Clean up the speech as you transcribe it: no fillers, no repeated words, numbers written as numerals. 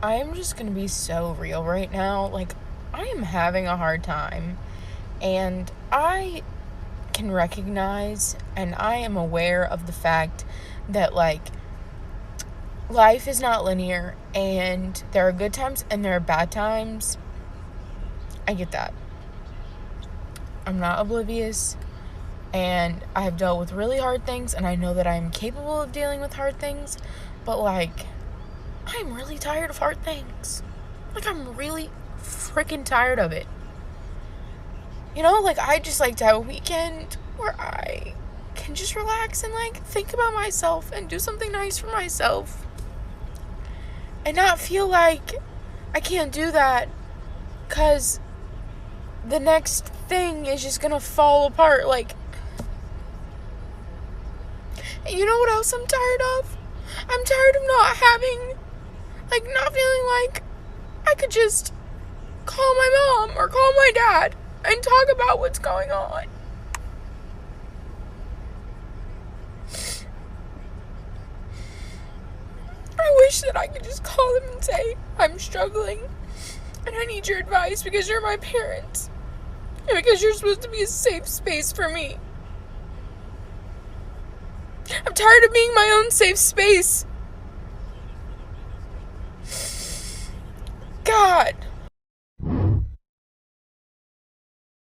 I am just gonna be so real right now. Like, I am having a hard time, and I can recognize and I am aware of the fact that, like, life is not linear, and there are good times and there are bad times. I get that. I'm not oblivious, and I have dealt with really hard things, and I know that I'm capable of dealing with hard things, but, like, I'm really tired of hard things. Like, I'm really freaking tired of it. You know, like, I just like to have a weekend where I can just relax and, like, think about myself and do something nice for myself. And not feel like I can't do that because the next thing is just gonna fall apart. Like, you know what else I'm tired of? I'm tired of not feeling like I could just call my mom or call my dad and talk about what's going on. I wish that I could just call them and say, I'm struggling and I need your advice because you're my parents and because you're supposed to be a safe space for me. I'm tired of being my own safe space. God.